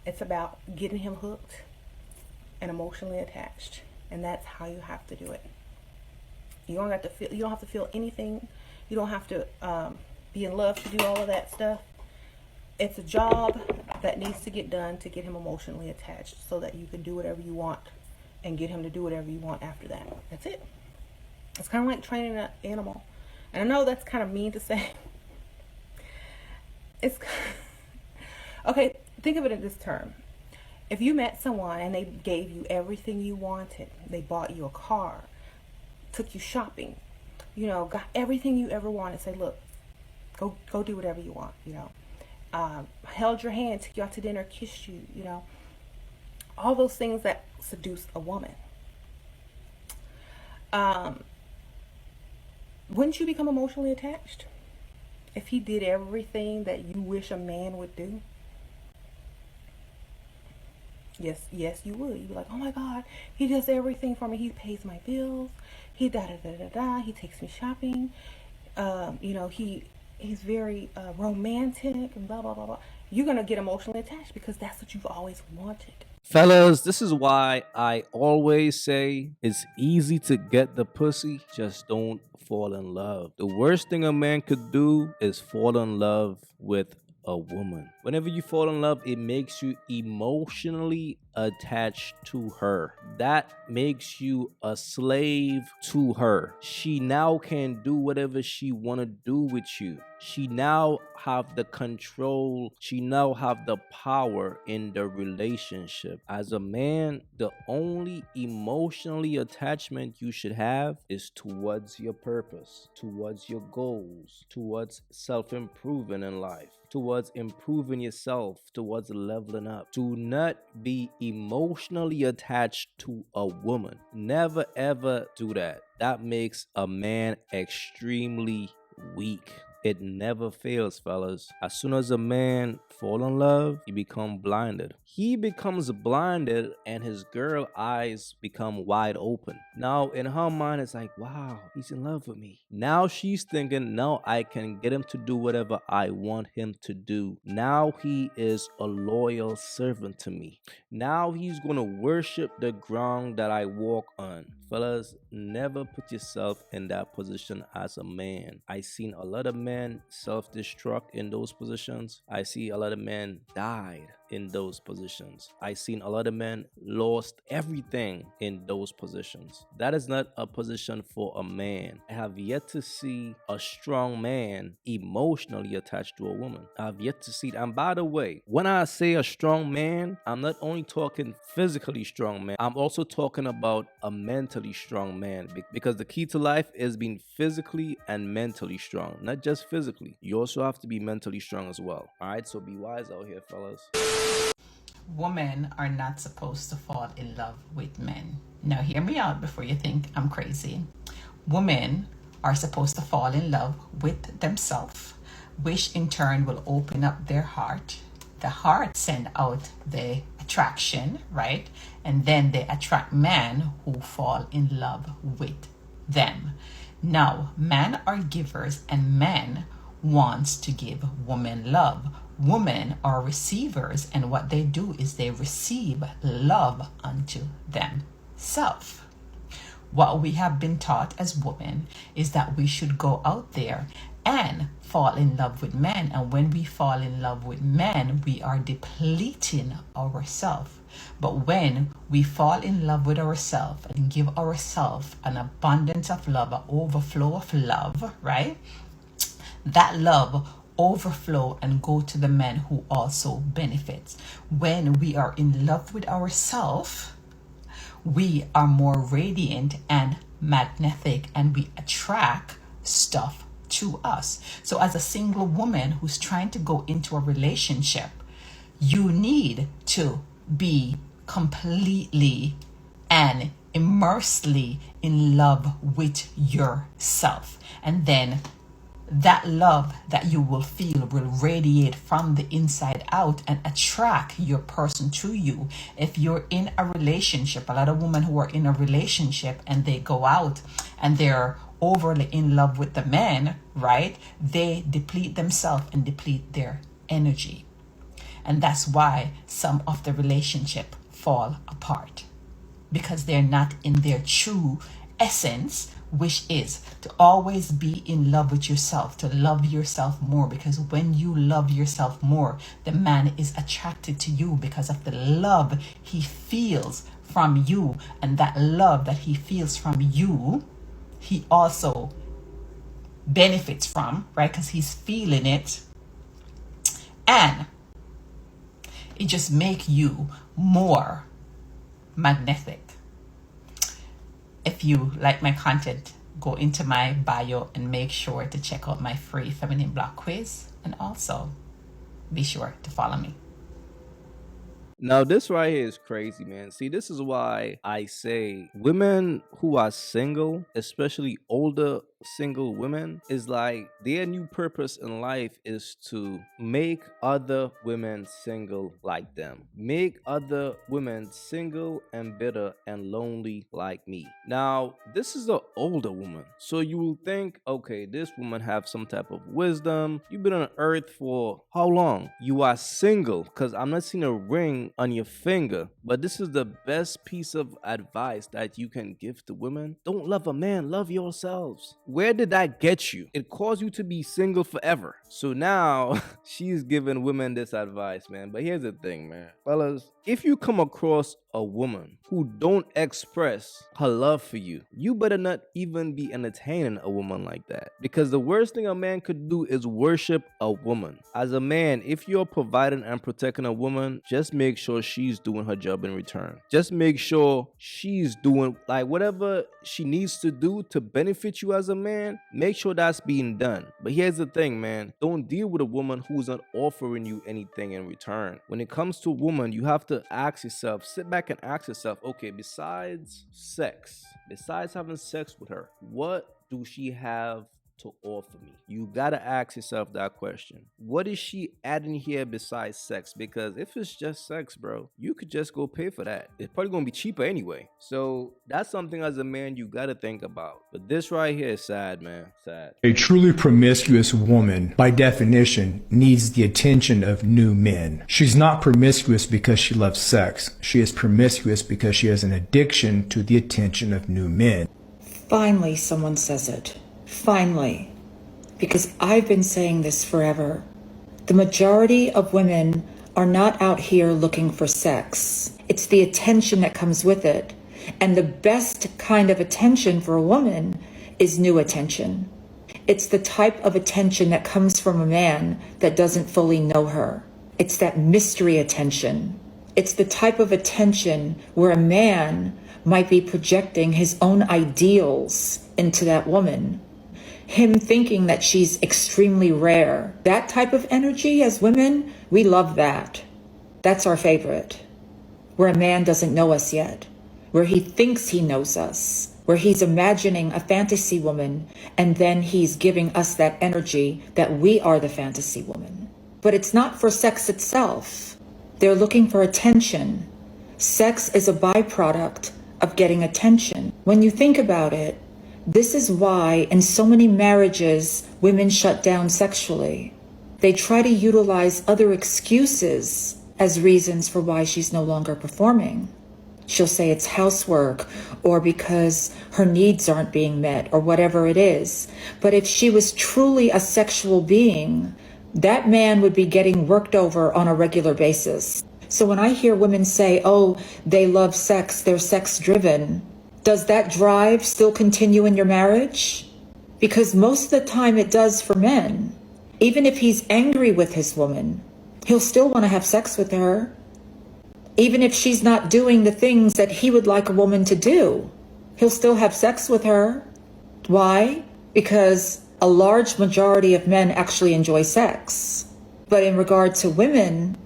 It's about getting him hooked and emotionally attached. And that's how you have to do it. You don't have to feel. You don't have to feel anything. You don't have to be in love to do all of that stuff. It's a job that needs to get done to get him emotionally attached, so that you can do whatever you want and get him to do whatever you want after that. That's it. It's kind of like training an animal. And I know that's kind of mean to say. It's okay. Think of it in this term. If you met someone and they gave you everything you wanted, they bought you a car, took you shopping, got everything you ever wanted. Say, look, go do whatever you want. Held your hand, took you out to dinner, kissed you. All those things that seduce a woman. Wouldn't you become emotionally attached if he did everything that you wish a man would do? Yes, you would. You'd be like, oh my God, he does everything for me. He pays my bills. He da da da da da. He takes me shopping. He's very romantic and blah blah blah blah. You're gonna get emotionally attached because that's what you've always wanted. Fellas, this is why I always say it's easy to get the pussy, just don't fall in love. The worst thing a man could do is fall in love with a woman. Whenever you fall in love, it makes you emotionally attached to her. That makes you a slave to her. She now can do whatever she want to do with you. She now have the control. She now have the power in the relationship. As a man, the only emotionally attachment you should have is towards your purpose, towards your goals, towards self-improving in life, towards improving yourself, towards leveling up. Do not be emotionally attached to a woman. Never ever do that. That makes a man extremely weak. It never fails, fellas. As soon as a man fall in love, he become blinded. He becomes blinded and his girl eyes become wide open. Now, in her mind, it's like, wow, he's in love with me. Now she's thinking, now I can get him to do whatever I want him to do. Now he is a loyal servant to me. Now he's going to worship the ground that I walk on. Fellas, never put yourself in that position as a man. I seen a lot of men self-destruct in those positions. I see a lot of men died in those positions. I seen a lot of men lost everything in those positions. That is not a position for a man. I have yet to see a strong man emotionally attached to a woman. I have yet to see it. And by the way, when I say a strong man, I'm not only talking physically strong man, I'm also talking about a mentally strong man, because the key to life is being physically and mentally strong, not just physically. You also have to be mentally strong as well. All right, so be wise out here, fellas. Women are not supposed to fall in love with men. Now, hear me out before you think I'm crazy. Women are supposed to fall in love with themselves, which in turn will open up their heart. The heart send out the attraction, right? And then they attract men who fall in love with them. Now, men are givers and men wants to give women love. Women are receivers, and what they do is they receive love unto themselves. What we have been taught as women is that we should go out there and fall in love with men. And when we fall in love with men, we are depleting ourselves. But when we fall in love with ourselves and give ourselves an abundance of love, an overflow of love, right? That love overflow and go to the men who also benefits. When we are in love with ourselves, we are more radiant and magnetic, and we attract stuff to us. So as a single woman who's trying to go into a relationship, you need to be completely and immersely in love with yourself. And then that love that you will feel will radiate from the inside out and attract your person to you. If you're in a relationship, a lot of women who are in a relationship and they go out and they're overly in love with the man, right? They deplete themselves and deplete their energy. And that's why some of the relationship fall apart, because they're not in their true essence, which is to always be in love with yourself, to love yourself more. Because when you love yourself more, the man is attracted to you because of the love he feels from you. And that love that he feels from you, he also benefits from, right? Because he's feeling it. And it just make you more magnetic. If you like my content, go into my bio and make sure to check out my free feminine block quiz, and also be sure to follow me. Now, this right here is crazy, man. See, this is why I say women who are single, especially older single women, is like their new purpose in life is to make other women single like them. Make other women single and bitter and lonely like me. Now, this is an older woman. So you will think, okay, this woman have some type of wisdom. You've been on earth for how long? You are single, because I'm not seeing a ring on your finger. But this is the best piece of advice that you can give to women. Don't love a man, love yourselves. Where did that get you? It caused you to be single forever. So now she's giving women this advice, man. But here's the thing, man. Fellas, if you come across a woman who don't express her love for you, you better not even be entertaining a woman like that. Because the worst thing a man could do is worship a woman. As a man, if you're providing and protecting a woman, just make sure she's doing her job in return. Just make sure she's doing like whatever she needs to do to benefit you as a man. Make sure that's being done. But here's the thing, man. Don't deal with a woman who's not offering you anything in return. When it comes to a woman, you have to ask yourself, sit back and ask yourself, okay, besides having sex with her, what do she have to offer me? You gotta ask yourself that question. What is she adding here besides sex? Because if it's just sex, bro, you could just go pay for that. It's probably gonna be cheaper anyway. So that's something as a man you gotta think about. But this right here is sad, man. Sad. A truly promiscuous woman, by definition, needs the attention of new men. She's not promiscuous because she loves sex. She is promiscuous because she has an addiction to the attention of new men. Finally, someone says it. Finally. Because I've been saying this forever. The majority of women are not out here looking for sex. It's the attention that comes with it. And the best kind of attention for a woman is new attention. It's the type of attention that comes from a man that doesn't fully know her. It's that mystery attention. It's the type of attention where a man might be projecting his own ideals into that woman. Him thinking that she's extremely rare. That type of energy as women, we love that. That's our favorite. Where a man doesn't know us yet. Where he thinks he knows us. Where he's imagining a fantasy woman and then he's giving us that energy that we are the fantasy woman. But it's not for sex itself. They're looking for attention. Sex is a byproduct of getting attention. When you think about it, this is why in so many marriages, women shut down sexually. They try to utilize other excuses as reasons for why she's no longer performing. She'll say it's housework or because her needs aren't being met or whatever it is. But if she was truly a sexual being, that man would be getting worked over on a regular basis. So when I hear women say, oh, they love sex, they're sex driven, does that drive still continue in your marriage? Because most of the time it does for men. Even if he's angry with his woman, he'll still want to have sex with her. Even if she's not doing the things that he would like a woman to do, he'll still have sex with her. Why? Because a large majority of men actually enjoy sex. But in regard to women,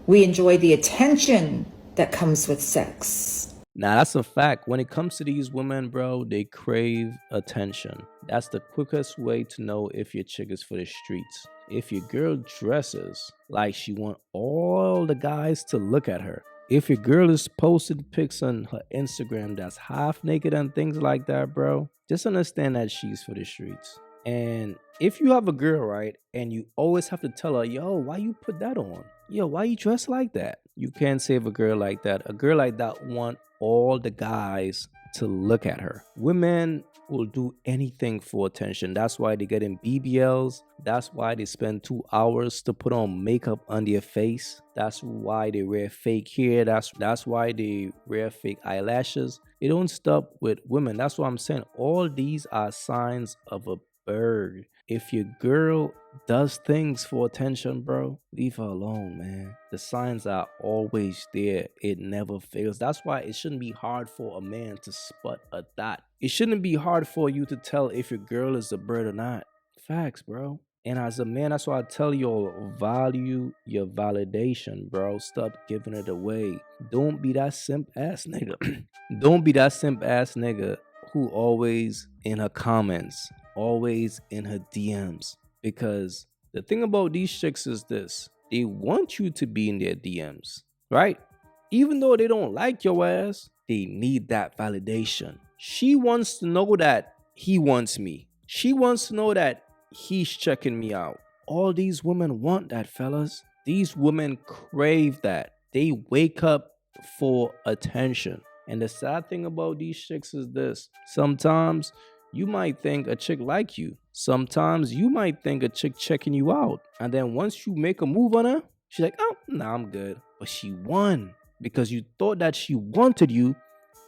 we enjoy the attention that comes with sex. Now, that's a fact. When it comes to these women, bro, they crave attention. That's the quickest way to know if your chick is for the streets. If your girl dresses like she want all the guys to look at her. If your girl is posting pics on her Instagram that's half naked and things like that, bro, just understand that she's for the streets. And if you have a girl, right, and you always have to tell her, yo, why you put that on? yo, why you dressed like that? You can't save a girl like that. A girl like that want all the guys to look at her. Women will do anything for attention. That's why they get in BBLs. That's why they spend 2 hours to put on makeup on their face. That's why they wear fake hair. That's why they wear fake eyelashes. It don't stop with women. That's what I'm saying. All these are signs of a bird. If your girl does things for attention, bro, leave her alone, man. The signs are always there. It never fails. That's why it shouldn't be hard for a man to spot a thought. It shouldn't be hard for you to tell if your girl is a bird or not. Facts, bro. And as a man, that's why I tell you, value your validation, bro. Stop giving it away. Don't be that simp ass nigga. Don't be that simp ass nigga who always in her comments, always in her DMs. Because the thing about these chicks is this: they want you to be in their DMs, right? Even though they don't like your ass, they need that validation. She wants to know that he wants me. She wants to know that he's checking me out. All these women want that, fellas. These women crave that. They wake up for attention. And the sad thing about these chicks is this: sometimes you might think a chick like you. Sometimes you might think a chick checking you out. And then once you make a move on her, she's like, oh, nah, I'm good. But she won because you thought that she wanted you,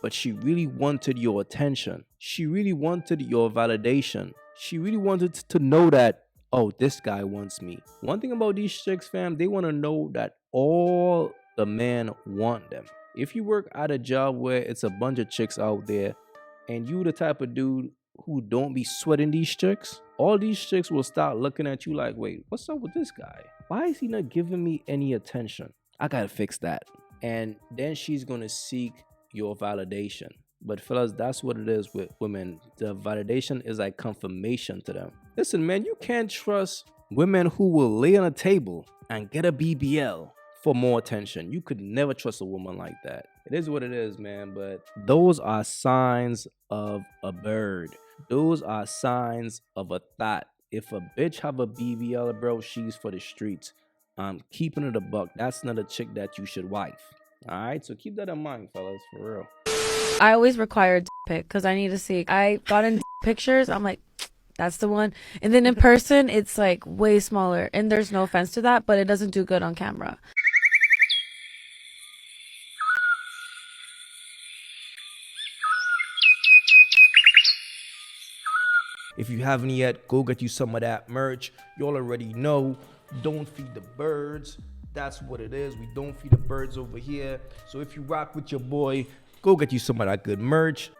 but she really wanted your attention. She really wanted your validation. She really wanted to know that, oh, this guy wants me. One thing about these chicks, fam, they want to know that all the men want them. If you work at a job where it's a bunch of chicks out there and you the type of dude who don't be sweating these chicks, all these chicks will start looking at you like, wait, what's up with this guy? Why is he not giving me any attention? I gotta fix that. And then she's gonna seek your validation. But fellas, that's what it is with women. The validation is like confirmation to them. Listen, man, you can't trust women who will lay on a table and get a BBL for more attention. You could never trust a woman like that. It is what it is, man. But those are signs of a bird. Those are signs of a thought. If a bitch have a BBL, bro, she's for the streets. I'm keeping it a buck. That's not a chick that you should wife. All right, so keep that in mind, fellas, for real. I always require a pic because I need to see. I got in pictures. I'm like, that's the one. And then in person, it's like way smaller. And there's no offense to that, but it doesn't do good on camera. If you haven't yet, go get you some of that merch. You all already know, don't feed the birds. That's what it is. We don't feed the birds over here. So if you rock with your boy, go get you some of that good merch.